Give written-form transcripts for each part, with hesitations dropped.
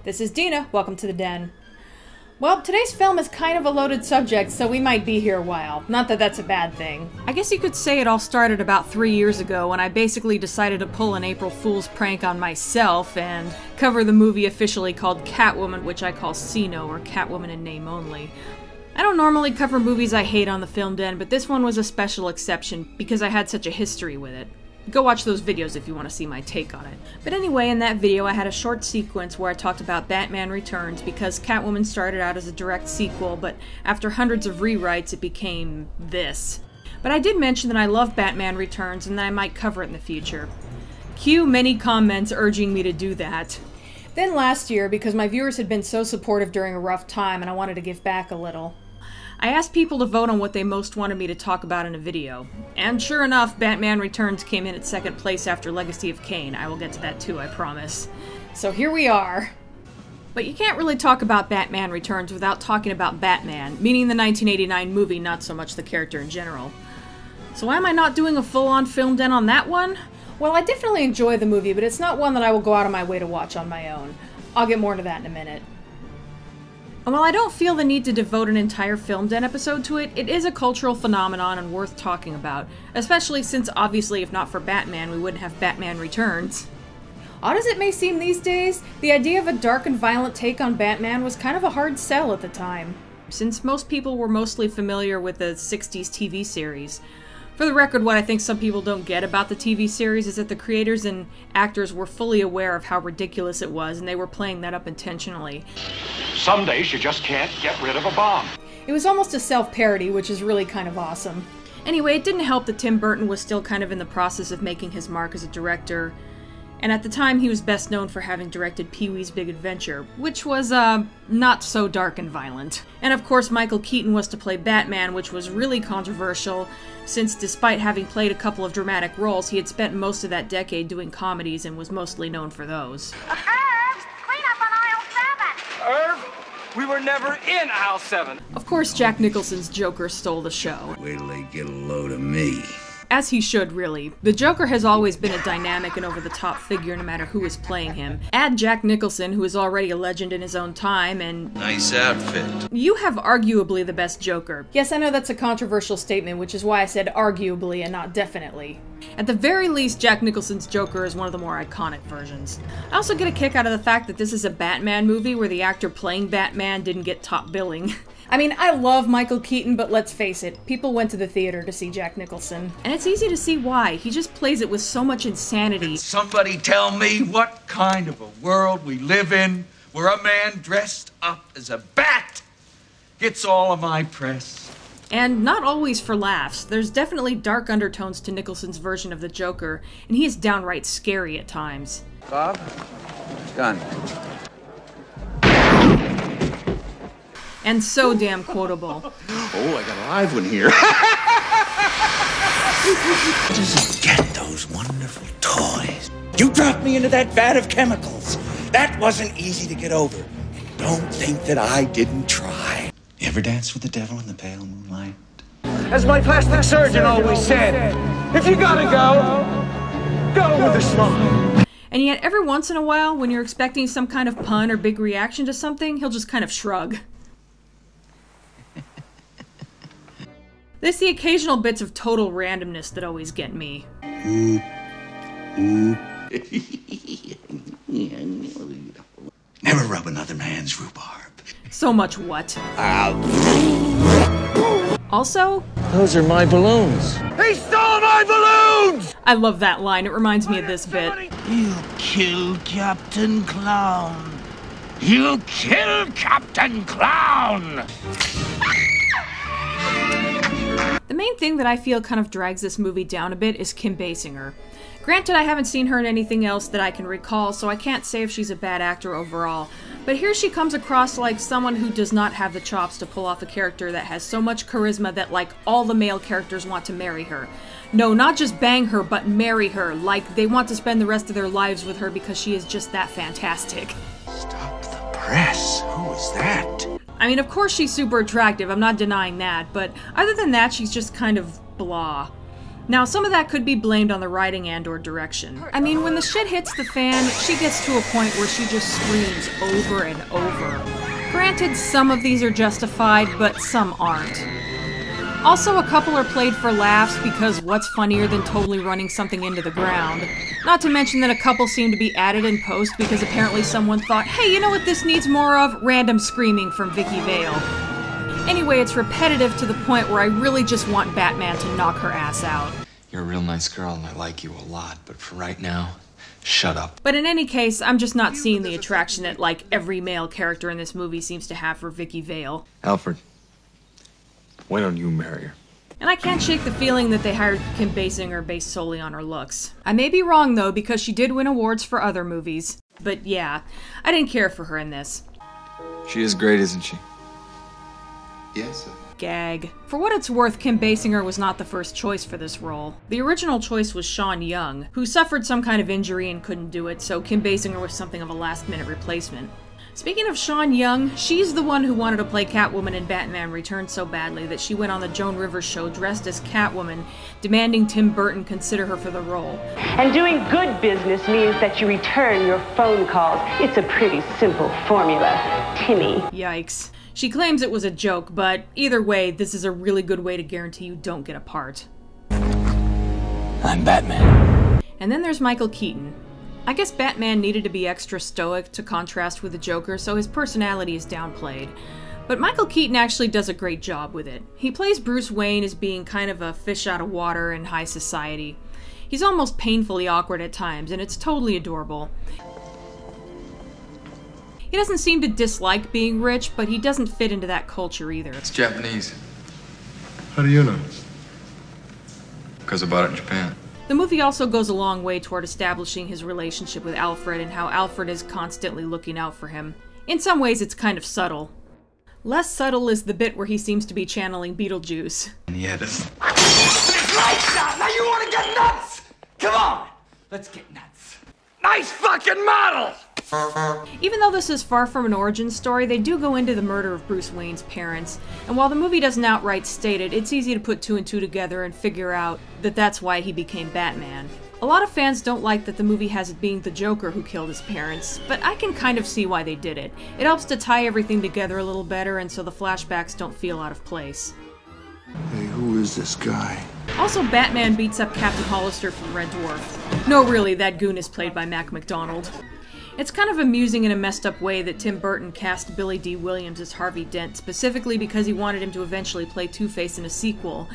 This is Dena. Welcome to the den. Well, today's film is kind of a loaded subject, so we might be here a while. Not that that's a bad thing. I guess you could say it all started about 3 years ago when I basically decided to pull an April Fool's prank on myself and cover the movie officially called Catwoman, which I call C-No, or Catwoman in name only. I don't normally cover movies I hate on the Film Den, but this one was a special exception because I had such a history with it. Go watch those videos if you want to see my take on it. But anyway, in that video I had a short sequence where I talked about Batman Returns because Catwoman started out as a direct sequel, but after hundreds of rewrites it became this. But I did mention that I love Batman Returns and that I might cover it in the future. Cue many comments urging me to do that. Then last year, because my viewers had been so supportive during a rough time and I wanted to give back a little, I asked people to vote on what they most wanted me to talk about in a video. And sure enough, Batman Returns came in at second place after Legacy of Kain. I will get to that too, I promise. So here we are. But you can't really talk about Batman Returns without talking about Batman, meaning the 1989 movie, not so much the character in general. So why am I not doing a full-on film den on that one? Well, I definitely enjoy the movie, but it's not one that I will go out of my way to watch on my own. I'll get more into that in a minute. And while I don't feel the need to devote an entire Film Den episode to it, it is a cultural phenomenon and worth talking about, especially since obviously if not for Batman, we wouldn't have Batman Returns. Odd as it may seem these days, the idea of a dark and violent take on Batman was kind of a hard sell at the time, since most people were mostly familiar with the 60s TV series. For the record, what I think some people don't get about the TV series is that the creators and actors were fully aware of how ridiculous it was, and they were playing that up intentionally. Some days you just can't get rid of a bomb. It was almost a self-parody, which is really kind of awesome. Anyway, it didn't help that Tim Burton was still kind of in the process of making his mark as a director, and at the time he was best known for having directed Pee-wee's Big Adventure, which was, not so dark and violent. And of course Michael Keaton was to play Batman, which was really controversial, since despite having played a couple of dramatic roles, he had spent most of that decade doing comedies and was mostly known for those. Irv, clean up on aisle 7! Irv, we were never in aisle 7. Of course, Jack Nicholson's Joker stole the show. Wait till they get a load of me. As he should, really. The Joker has always been a dynamic and over-the-top figure no matter who is playing him. Add Jack Nicholson, who is already a legend in his own time, and Nice outfit. you have arguably the best Joker. Yes, I know that's a controversial statement, which is why I said arguably and not definitely. At the very least, Jack Nicholson's Joker is one of the more iconic versions. I also get a kick out of the fact that this is a Batman movie where the actor playing Batman didn't get top billing. I mean, I love Michael Keaton, but let's face it, people went to the theater to see Jack Nicholson. And it's easy to see why. He just plays it with so much insanity. Somebody tell me what kind of a world we live in where a man dressed up as a bat gets all of my press. And not always for laughs. There's definitely dark undertones to Nicholson's version of the Joker, and he is downright scary at times. Bob? Gun. And so damn quotable. Oh, I got a live one here. Where does he get those wonderful toys? You dropped me into that vat of chemicals. That wasn't easy to get over. Don't think that I didn't try. You ever dance with the devil in the pale moonlight? As my plastic surgeon always said, if you gotta go with a smile. And yet every once in a while, when you're expecting some kind of pun or big reaction to something, he'll just kind of shrug. There's the occasional bits of total randomness that always get me. Never rub another man's rhubarb. So much what? Also, Those are my balloons. He stole my balloons! I love that line. It reminds me of this bit. You kill Captain Clown. You kill Captain Clown! The main thing that I feel kind of drags this movie down a bit is Kim Basinger. Granted, I haven't seen her in anything else that I can recall, so I can't say if she's a bad actor overall, but here she comes across like someone who does not have the chops to pull off a character that has so much charisma that, like, all the male characters want to marry her. No, not just bang her, but marry her, like they want to spend the rest of their lives with her because she is just that fantastic. Stop the press. Who is that? I mean, of course she's super attractive, I'm not denying that, but other than that, she's just kind of blah. Now, some of that could be blamed on the writing and/or direction. I mean, when the shit hits the fan, she gets to a point where she just screams over and over. Granted, some of these are justified, but some aren't. Also, a couple are played for laughs because what's funnier than totally running something into the ground? Not to mention that a couple seem to be added in post because apparently someone thought, hey, you know what this needs more of? Random screaming from Vicky Vale. Anyway, it's repetitive to the point where I really just want Batman to knock her ass out. You're a real nice girl and I like you a lot, but for right now, shut up. But in any case, I'm just not seeing the attraction that like every male character in this movie seems to have for Vicky Vale. Alfred, why don't you marry her? And I can't shake the feeling that they hired Kim Basinger based solely on her looks. I may be wrong though, because she did win awards for other movies. But yeah, I didn't care for her in this. She is great, isn't she? Yes, sir. Gag. For what it's worth, Kim Basinger was not the first choice for this role. The original choice was Sean Young, who suffered some kind of injury and couldn't do it, so Kim Basinger was something of a last-minute replacement. Speaking of Sean Young, she's the one who wanted to play Catwoman in Batman Returns so badly that she went on the Joan Rivers show dressed as Catwoman, demanding Tim Burton consider her for the role. And doing good business means that you return your phone calls. It's a pretty simple formula, Timmy. Yikes. She claims it was a joke, but either way, this is a really good way to guarantee you don't get a part. I'm Batman. And then there's Michael Keaton. I guess Batman needed to be extra stoic to contrast with the Joker, so his personality is downplayed. But Michael Keaton actually does a great job with it. He plays Bruce Wayne as being kind of a fish out of water in high society. He's almost painfully awkward at times, and it's totally adorable. He doesn't seem to dislike being rich, but he doesn't fit into that culture either. It's Japanese. How do you know? Because I bought it in Japan. The movie also goes a long way toward establishing his relationship with Alfred and how Alfred is constantly looking out for him. In some ways, it's kind of subtle. Less subtle is the bit where he seems to be channeling Beetlejuice. And yet it's... Lights out! Now you want to get nuts? Come on! Let's get nuts. Nice fucking model! Even though this is far from an origin story, they do go into the murder of Bruce Wayne's parents, and while the movie doesn't outright state it, it's easy to put two and two together and figure out that that's why he became Batman. A lot of fans don't like that the movie has it being the Joker who killed his parents, but I can kind of see why they did it. It helps to tie everything together a little better, and so the flashbacks don't feel out of place. Hey, who is this guy? Also, Batman beats up Captain Hollister from Red Dwarf. No, really, that goon is played by Mac McDonald. It's kind of amusing in a messed up way that Tim Burton cast Billy D. Williams as Harvey Dent specifically because he wanted him to eventually play Two-Face in a sequel.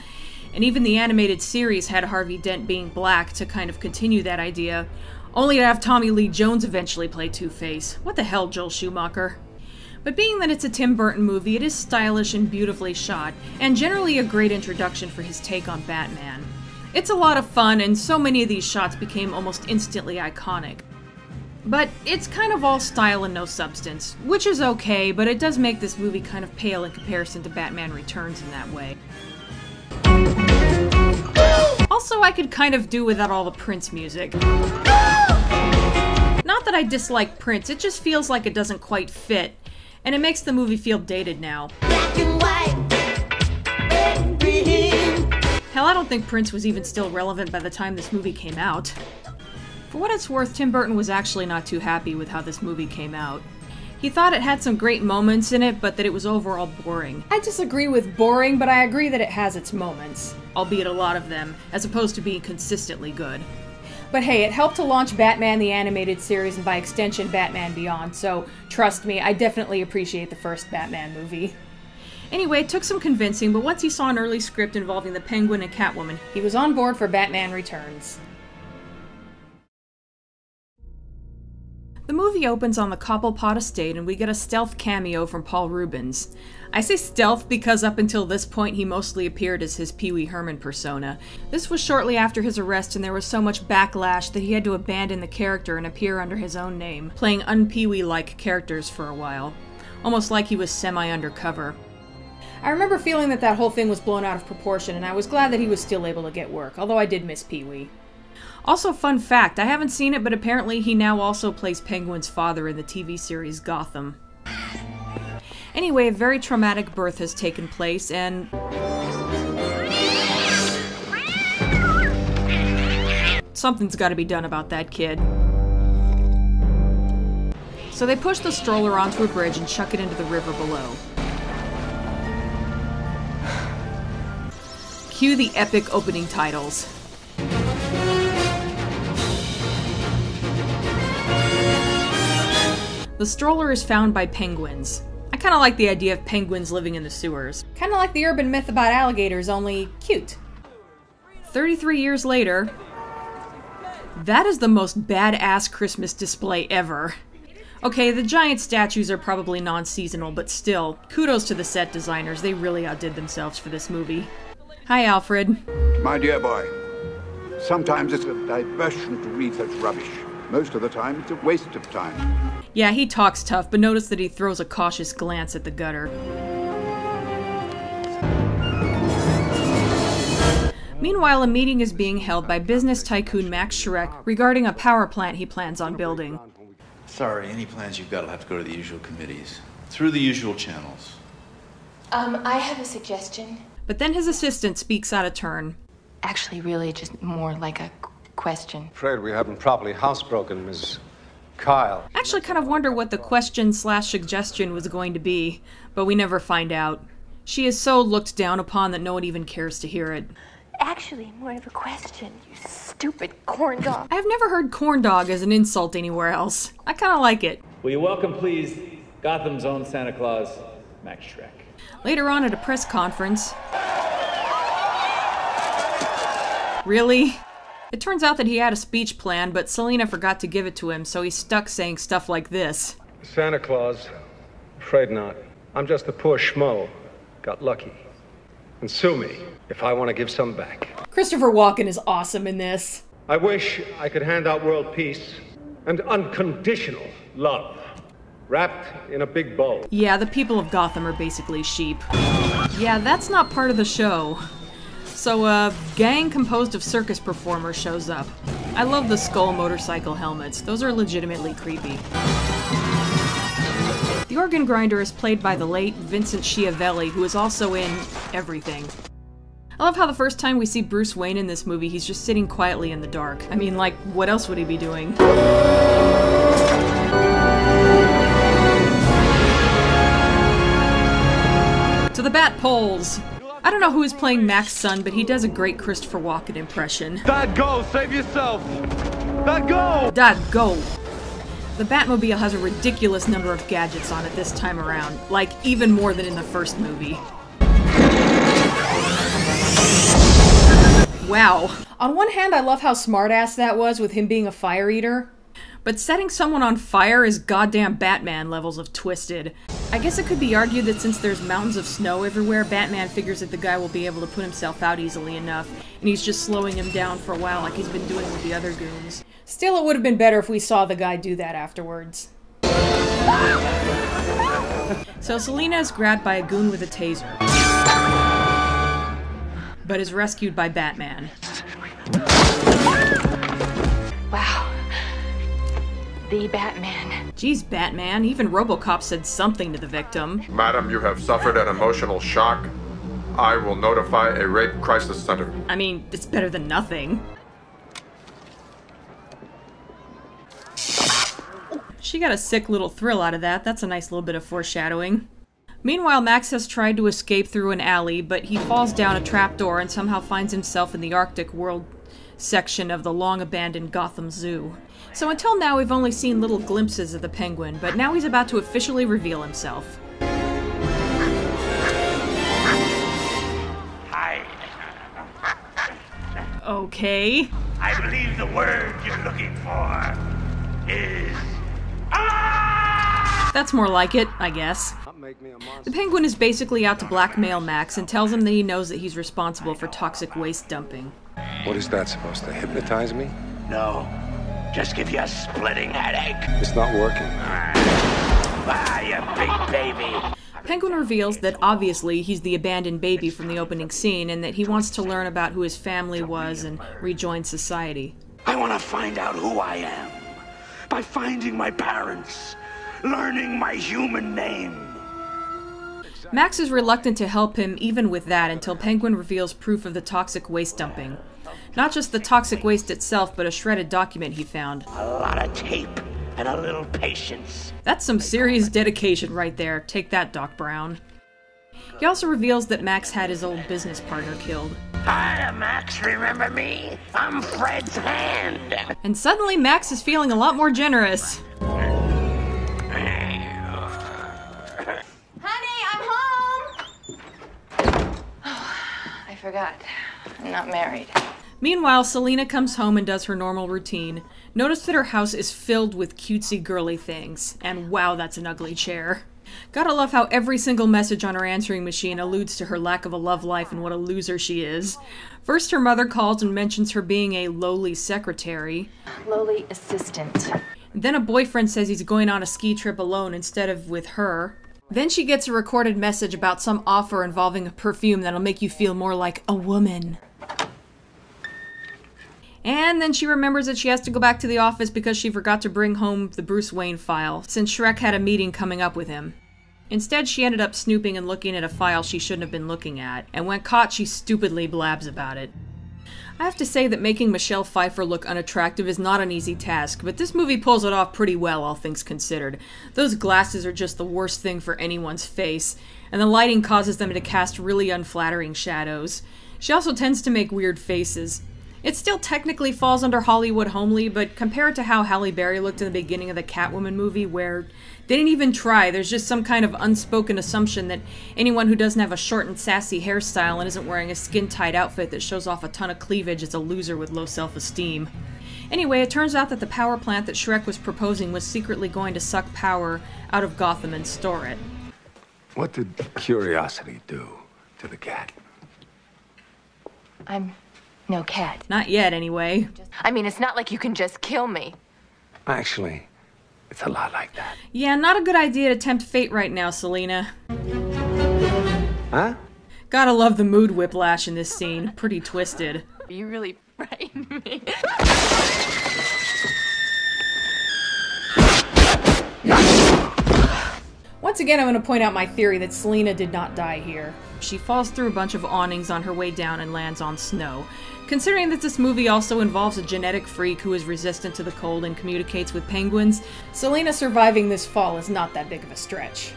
And even the animated series had Harvey Dent being black to kind of continue that idea, only to have Tommy Lee Jones eventually play Two-Face. What the hell, Joel Schumacher? But being that it's a Tim Burton movie, it is stylish and beautifully shot, and generally a great introduction for his take on Batman. It's a lot of fun, and so many of these shots became almost instantly iconic. But it's kind of all style and no substance, which is okay, but it does make this movie kind of pale in comparison to Batman Returns in that way. Also, I could kind of do without all the Prince music. Not that I dislike Prince, it just feels like it doesn't quite fit, and it makes the movie feel dated now. Hell, I don't think Prince was even still relevant by the time this movie came out. For what it's worth, Tim Burton was actually not too happy with how this movie came out. He thought it had some great moments in it, but that it was overall boring. I disagree with boring, but I agree that it has its moments, albeit a lot of them, as opposed to being consistently good. But hey, it helped to launch Batman the Animated Series and by extension Batman Beyond, so trust me, I definitely appreciate the first Batman movie. Anyway, it took some convincing, but once he saw an early script involving the Penguin and Catwoman, he was on board for Batman Returns. The movie opens on the Cobblepot estate and we get a stealth cameo from Paul Reubens. I say stealth because up until this point he mostly appeared as his Pee Wee Herman persona. This was shortly after his arrest and there was so much backlash that he had to abandon the character and appear under his own name, playing un-Pee Wee-like characters for a while. Almost like he was semi-undercover. I remember feeling that whole thing was blown out of proportion and I was glad that he was still able to get work, although I did miss Pee Wee. Also, fun fact, I haven't seen it, but apparently he now also plays Penguin's father in the TV series Gotham. Anyway, a very traumatic birth has taken place, and... Something's gotta be done about that kid. So they push the stroller onto a bridge and chuck it into the river below. Cue the epic opening titles. The stroller is found by penguins. I kinda like the idea of penguins living in the sewers. Kinda like the urban myth about alligators, only cute. 33 years later, that is the most badass Christmas display ever. Okay, the giant statues are probably non-seasonal, but still, kudos to the set designers. They really outdid themselves for this movie. Hi, Alfred. My dear boy, sometimes it's a diversion to read such rubbish. Most of the time, it's a waste of time. Yeah, he talks tough, but notice that he throws a cautious glance at the gutter. Meanwhile, a meeting is being held by business tycoon Max Schreck regarding a power plant he plans on building. Sorry, any plans you've got will have to go to the usual committees. Through the usual channels. I have a suggestion. But then his assistant speaks out of turn. Actually, really, just more like a question. Afraid we haven't properly housebroken Ms. Kyle. I actually kind of wonder what the question/suggestion was going to be, but we never find out. She is so looked down upon that no one even cares to hear it. Actually, more of a question, you stupid corn dog. I've never heard corn dog as an insult anywhere else. I kind of like it. Will you welcome, please, Gotham's own Santa Claus, Max Schreck. Later on at a press conference... Really? It turns out that he had a speech plan, but Selina forgot to give it to him, so he's stuck saying stuff like this. Santa Claus? Afraid not. I'm just a poor schmo. Got lucky. And sue me if I want to give some back. Christopher Walken is awesome in this. I wish I could hand out world peace and unconditional love, wrapped in a big bow. Yeah, the people of Gotham are basically sheep. Yeah, that's not part of the show. So a gang composed of circus performers shows up. I love the skull motorcycle helmets. Those are legitimately creepy. The organ grinder is played by the late Vincent Schiavelli, who is also in everything. I love how the first time we see Bruce Wayne in this movie, he's just sitting quietly in the dark. I mean, like, what else would he be doing? To the bat poles! I don't know who is playing Mac's son, but he does a great Christopher Walken impression. Dad, go! Save yourself! Dad, go! Dad, go! The Batmobile has a ridiculous number of gadgets on it this time around, like even more than in the first movie. Wow. On one hand, I love how smartass that was with him being a fire eater, but setting someone on fire is goddamn Batman levels of twisted. I guess it could be argued that since there's mountains of snow everywhere, Batman figures that the guy will be able to put himself out easily enough, and he's just slowing him down for a while like he's been doing with the other goons. Still, it would have been better if we saw the guy do that afterwards. So Selina is grabbed by a goon with a taser, but is rescued by Batman. Wow. The Batman. Geez, Batman, even RoboCop said something to the victim. Madam, you have suffered an emotional shock. I will notify a rape crisis center. I mean, it's better than nothing. She got a sick little thrill out of that. That's a nice little bit of foreshadowing. Meanwhile, Max has tried to escape through an alley, but he falls down a trapdoor and somehow finds himself in the Arctic World section of the long-abandoned Gotham Zoo. So until now, we've only seen little glimpses of the Penguin, but now he's about to officially reveal himself. Hi. Okay. I believe the word you're looking for is... That's more like it, I guess. The Penguin is basically out to blackmail Max and tells him that he knows that he's responsible for toxic waste dumping. What is that supposed to hypnotize me? No. Just give you a splitting headache. It's not working. You big baby. Penguin reveals that obviously he's the abandoned baby from the opening scene and that he wants to learn about who his family was and rejoin society. I want to find out who I am by finding my parents, learning my human name. Max is reluctant to help him even with that until Penguin reveals proof of the toxic waste dumping. Not just the toxic waste itself, but a shredded document he found. A lot of tape and a little patience. That's some serious dedication right there. Take that, Doc Brown. He also reveals that Max had his old business partner killed. Hiya, Max, remember me? I'm Fred's hand. And suddenly Max is feeling a lot more generous. Honey, I'm home! Oh, I forgot. I'm not married. Meanwhile, Selena comes home and does her normal routine. Notice that her house is filled with cutesy girly things. And wow, that's an ugly chair. Gotta love how every single message on her answering machine alludes to her lack of a love life and what a loser she is. First, her mother calls and mentions her being a lowly secretary. Lowly assistant. Then a boyfriend says he's going on a ski trip alone instead of with her. Then she gets a recorded message about some offer involving a perfume that'll make you feel more like a woman. And then she remembers that she has to go back to the office because she forgot to bring home the Bruce Wayne file, since Shrek had a meeting coming up with him. Instead, she ended up snooping and looking at a file she shouldn't have been looking at, and when caught, she stupidly blabs about it. I have to say that making Michelle Pfeiffer look unattractive is not an easy task, but this movie pulls it off pretty well, all things considered. Those glasses are just the worst thing for anyone's face, and the lighting causes them to cast really unflattering shadows. She also tends to make weird faces. It still technically falls under Hollywood homely, but compared to how Halle Berry looked in the beginning of the Catwoman movie, where they didn't even try, there's just some kind of unspoken assumption that anyone who doesn't have a short and sassy hairstyle and isn't wearing a skin-tight outfit that shows off a ton of cleavage is a loser with low self-esteem. Anyway, it turns out that the power plant that Shrek was proposing was secretly going to suck power out of Gotham and store it. What did curiosity do to the cat? I'm no cat. Not yet, anyway. I mean, it's not like you can just kill me. Actually, it's a lot like that. Yeah, not a good idea to tempt fate right now, Selena. Huh? Gotta love the mood whiplash in this scene. Pretty twisted. You really frightened me. Once again, I'm going to point out my theory that Selena did not die here. She falls through a bunch of awnings on her way down and lands on snow. Considering that this movie also involves a genetic freak who is resistant to the cold and communicates with penguins, Selena surviving this fall is not that big of a stretch.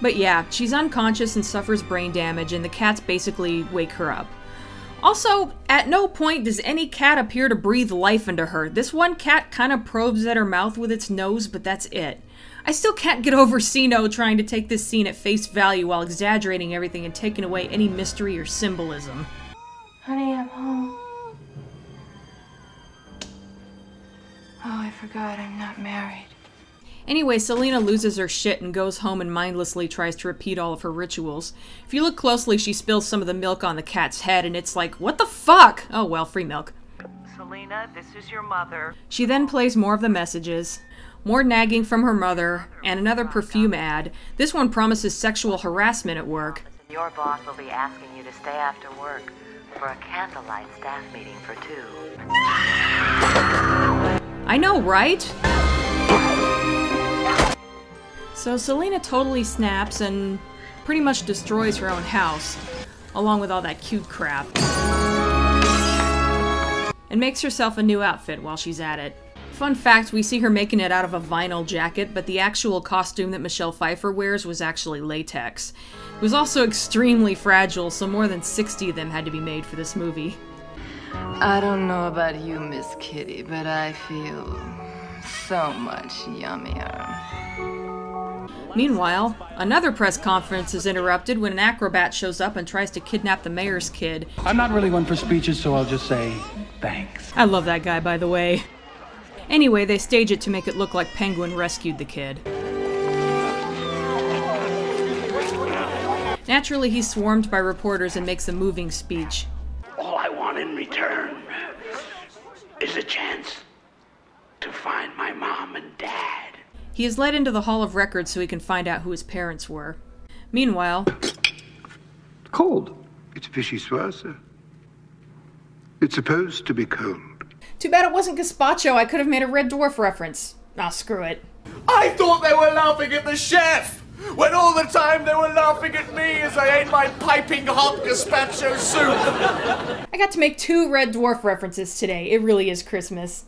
But yeah, she's unconscious and suffers brain damage, and the cats basically wake her up. Also, at no point does any cat appear to breathe life into her. This one cat kind of probes at her mouth with its nose, but that's it. I still can't get over Sino trying to take this scene at face value while exaggerating everything and taking away any mystery or symbolism. Honey, I'm home. Oh, I forgot I'm not married. Anyway, Selena loses her shit and goes home and mindlessly tries to repeat all of her rituals. If you look closely, she spills some of the milk on the cat's head, and it's like, what the fuck? Oh well, free milk. Selena, this is your mother. She then plays more of the messages. More nagging from her mother, and another perfume ad. This one promises sexual harassment at work. Your boss will be asking you to stay after work for a candlelight staff meeting for 2. I know, right? So Selena totally snaps and pretty much destroys her own house, along with all that cute crap. And makes herself a new outfit while she's at it. Fun fact, we see her making it out of a vinyl jacket, but the actual costume that Michelle Pfeiffer wears was actually latex. It was also extremely fragile, so more than 60 of them had to be made for this movie. I don't know about you, Miss Kitty, but I feel so much yummier. Meanwhile, another press conference is interrupted when an acrobat shows up and tries to kidnap the mayor's kid. I'm not really one for speeches, so I'll just say thanks. I love that guy, by the way. Anyway, they stage it to make it look like Penguin rescued the kid. Naturally, he's swarmed by reporters and makes a moving speech. All I want in return is a chance to find my mom and dad. He is led into the Hall of Records so he can find out who his parents were. Meanwhile... Cold. It's fishy soir, sir. It's supposed to be cold. Too bad it wasn't gazpacho. I could have made a Red Dwarf reference. Ah, screw it. I thought they were laughing at the chef! when all the time they were laughing at me as I ate my piping hot gazpacho soup. I got to make 2 Red Dwarf references today. It really is Christmas.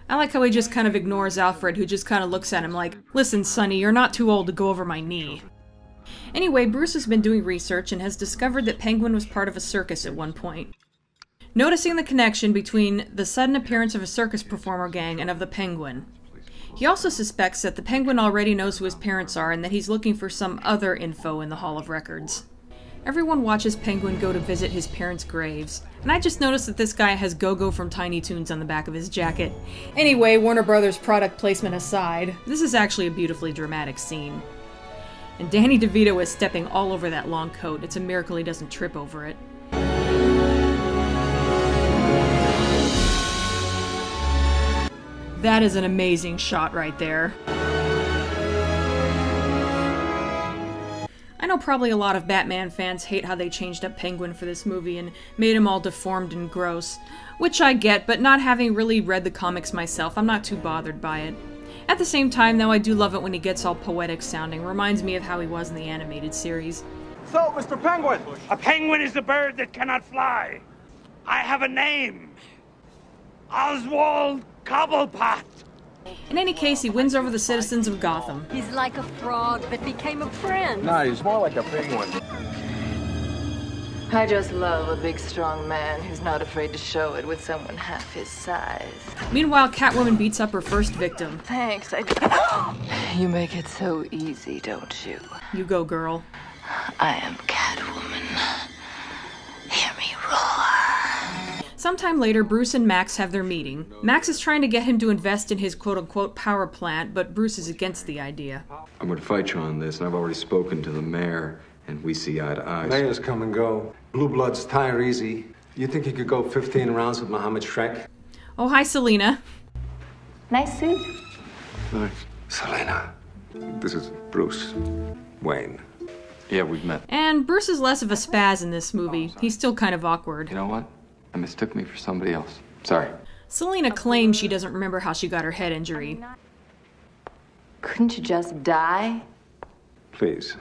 I like how he just kind of ignores Alfred, who just kind of looks at him like, listen, Sonny, you're not too old to go over my knee. Anyway, Bruce has been doing research and has discovered that Penguin was part of a circus at one point. Noticing the connection between the sudden appearance of a circus performer gang and of the Penguin. He also suspects that the Penguin already knows who his parents are and that he's looking for some other info in the Hall of Records. Everyone watches Penguin go to visit his parents' graves, and I just noticed that this guy has Go-Go from Tiny Toons on the back of his jacket. Anyway, Warner Brothers product placement aside, this is actually a beautifully dramatic scene. And Danny DeVito is stepping all over that long coat. It's a miracle he doesn't trip over it. That is an amazing shot right there. I know probably a lot of Batman fans hate how they changed up Penguin for this movie and made him all deformed and gross, which I get, but not having really read the comics myself, I'm not too bothered by it. At the same time, though, I do love it when he gets all poetic sounding. Reminds me of how he was in the animated series. So, Mr. Penguin, a penguin is a bird that cannot fly. I have a name. Oswald Cobblepot. In any case, he wins over the citizens of Gotham. He's like a frog that became a friend. No, he's more like a penguin. I just love a big, strong man who's not afraid to show it with someone half his size. Meanwhile, Catwoman beats up her first victim. Thanks, You make it so easy, don't you? You go, girl. I am Catwoman. Hear me roar. Sometime later, Bruce and Max have their meeting. Max is trying to get him to invest in his quote-unquote power plant, but Bruce is against the idea. I'm going to fight you on this, and I've already spoken to the mayor, and we see eye to eye. Mayors come and go. Blue bloods tire easy. You think you could go 15 rounds with Muhammad Shrek? Oh, hi, Selena. Nice suit. Hi. Selena. This is Bruce Wayne. Yeah, we've met. And Bruce is less of a spaz in this movie. He's still kind of awkward. You know what? I mistook me for somebody else. Sorry. Selena claims she doesn't remember how she got her head injury. Couldn't you just die? Please.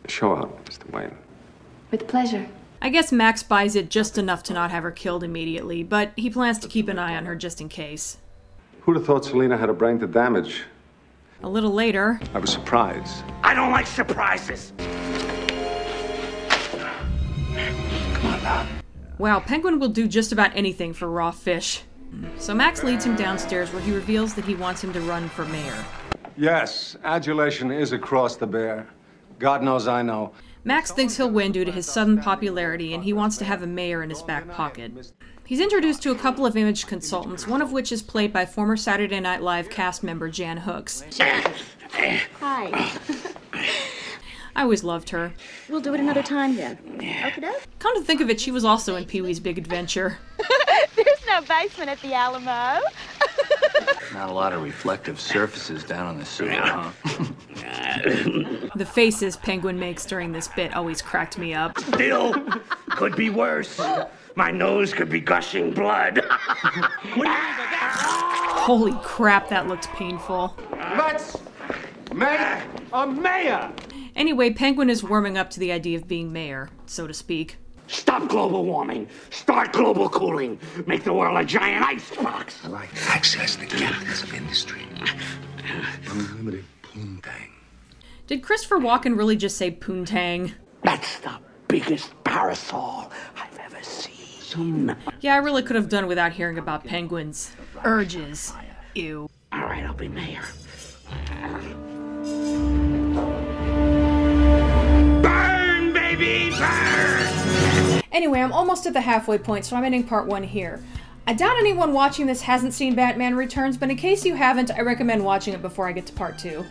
Show up, Mr. Wayne. With pleasure. I guess Max buys it just enough to not have her killed immediately, but he plans to keep an eye on her just in case. Who'd have thought Selena had a brain to damage? A little later... I was surprised. I don't like surprises. Come on now. Wow, Penguin will do just about anything for raw fish. So Max leads him downstairs where he reveals that he wants him to run for mayor. Yes, adulation is across the bear. God knows I know. Max thinks he'll win due to his sudden popularity, and he wants to have a mayor in his back pocket. He's introduced to a couple of image consultants, one of which is played by former Saturday Night Live cast member Jan Hooks. Hi. I always loved her. We'll do it another time then. Okay, Come to think of it, she was also in Pee-wee's Big Adventure. There's no basement at the Alamo. Not a lot of reflective surfaces down on the sewer, huh? The faces Penguin makes during this bit always cracked me up. Still, could be worse. My nose could be gushing blood. Holy crap, that looks painful. Let's make a mayor! Anyway, Penguin is warming up to the idea of being mayor, so to speak. Stop global warming. Start global cooling. Make the world a giant icebox. I like access to captains of industry. Unlimited poontang. Did Christopher Walken really just say poontang? That's the biggest parasol I've ever seen. Yeah, I really could have done without hearing about Penguin's urges. Ew. All right, I'll be mayor. Burn, baby, burn! Anyway, I'm almost at the halfway point, so I'm ending part 1 here. I doubt anyone watching this hasn't seen Batman Returns, but in case you haven't, I recommend watching it before I get to part 2.